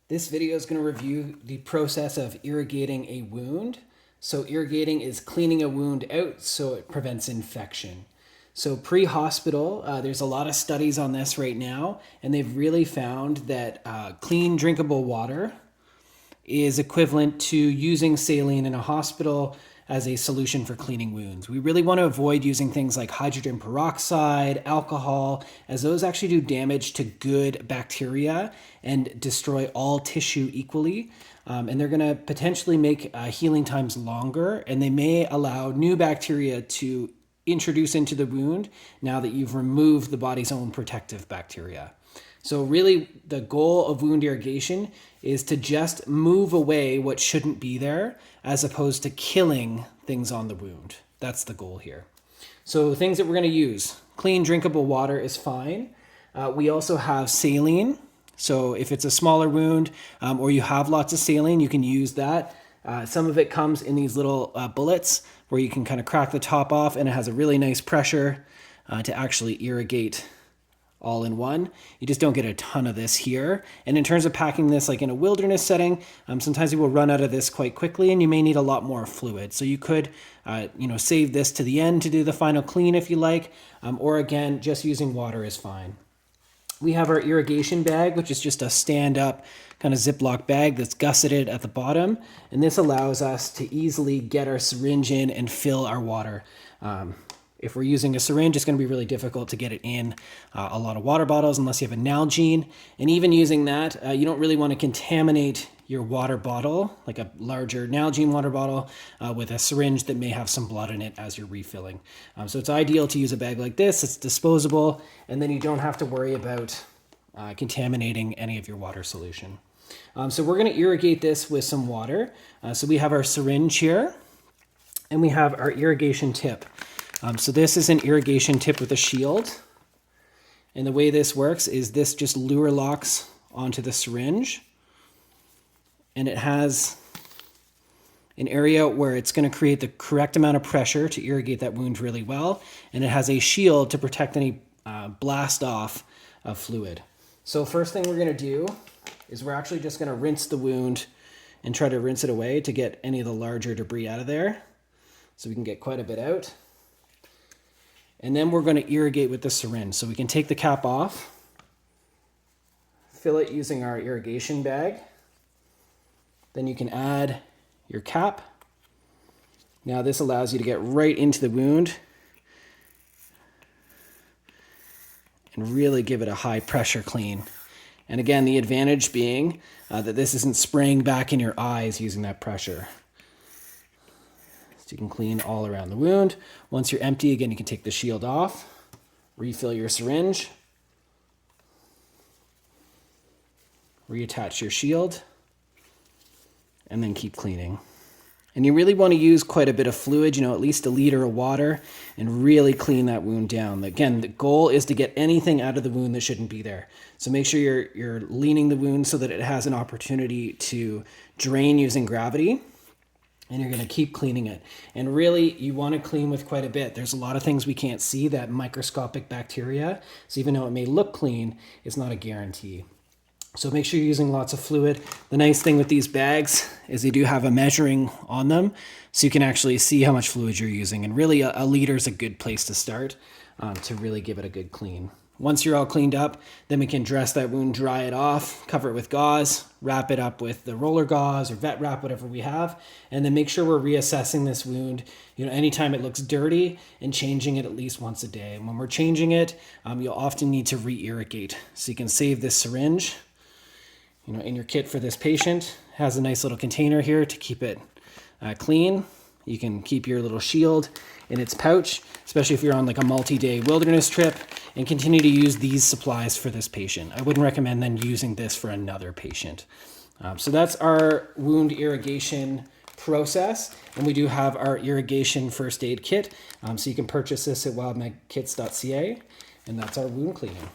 This video is going to review the process of irrigating a wound. So irrigating is cleaning a wound out so it prevents infection. So pre-hospital, there's a lot of studies on this right now, and they've really found that clean drinkable water is equivalent to using saline in a hospital as a solution for cleaning wounds. We really want to avoid using things like hydrogen peroxide, alcohol, as those actually do damage to good bacteria and destroy all tissue equally. And they're going to potentially make healing times longer, and they may allow new bacteria to introduce into the wound now that you've removed the body's own protective bacteria. So really the goal of wound irrigation is to just move away what shouldn't be there as opposed to killing things on the wound. That's the goal here. So things that we're going to use. Clean drinkable water is fine. We also have saline. So if it's a smaller wound or you have lots of saline, you can use that. Some of it comes in these little bullets where you can kind of crack the top off, and it has a really nice pressure to actually irrigate all in one. You just don't get a ton of this here. And in terms of packing this like in a wilderness setting, sometimes you will run out of this quite quickly and you may need a lot more fluid. So you could save this to the end to do the final clean if you like, or again, just using water is fine. We have our irrigation bag, which is just a stand-up kind of Ziploc bag that's gusseted at the bottom. And this allows us to easily get our syringe in and fill our water. If we're using a syringe, it's going to be really difficult to get it in a lot of water bottles unless you have a Nalgene. And even using that, you don't really want to contaminate your water bottle, like a larger Nalgene water bottle, with a syringe that may have some blood in it as you're refilling. So it's ideal to use a bag like this. It's disposable, and then you don't have to worry about contaminating any of your water solution. So we're going to irrigate this with some water. So we have our syringe here, and we have our irrigation tip. So this is an irrigation tip with a shield. And the way this works is this just lure locks onto the syringe. And it has an area where it's going to create the correct amount of pressure to irrigate that wound really well. And it has a shield to protect any blast off of fluid. So first thing we're going to do is we're actually just going to rinse the wound and try to rinse it away to get any of the larger debris out of there. So we can get quite a bit out. And then we're going to irrigate with the syringe. So we can take the cap off, fill it using our irrigation bag. Then you can add your cap. Now this allows you to get right into the wound and really give it a high pressure clean. And again, the advantage being that this isn't spraying back in your eyes using that pressure. So you can clean all around the wound. Once you're empty, again, you can take the shield off, refill your syringe, reattach your shield, and then keep cleaning. And you really want to use quite a bit of fluid, at least a liter of water, and really clean that wound down. Again, the goal is to get anything out of the wound that shouldn't be there. So make sure you're leaning the wound so that it has an opportunity to drain using gravity. And you're going to keep cleaning it. And really, you want to clean with quite a bit. There's a lot of things we can't see, that microscopic bacteria. So even though it may look clean, it's not a guarantee. So make sure you're using lots of fluid. The nice thing with these bags is they do have a measuring on them, so you can actually see how much fluid you're using. And really, a liter is a good place to start to really give it a good clean. Once you're all cleaned up, then we can dress that wound, dry it off, cover it with gauze, wrap it up with the roller gauze or vet wrap, whatever we have, and then make sure we're reassessing this wound, anytime it looks dirty, and changing it at least once a day. And when we're changing it, you'll often need to re-irrigate. So you can save this syringe, in your kit for this patient. It has a nice little container here to keep it clean. You can keep your little shield in its pouch, especially if you're on like a multi-day wilderness trip, and continue to use these supplies for this patient. I wouldn't recommend then using this for another patient. So that's our wound irrigation process. And we do have our irrigation first aid kit. So you can purchase this at wildmedkits.ca, and that's our wound cleaning.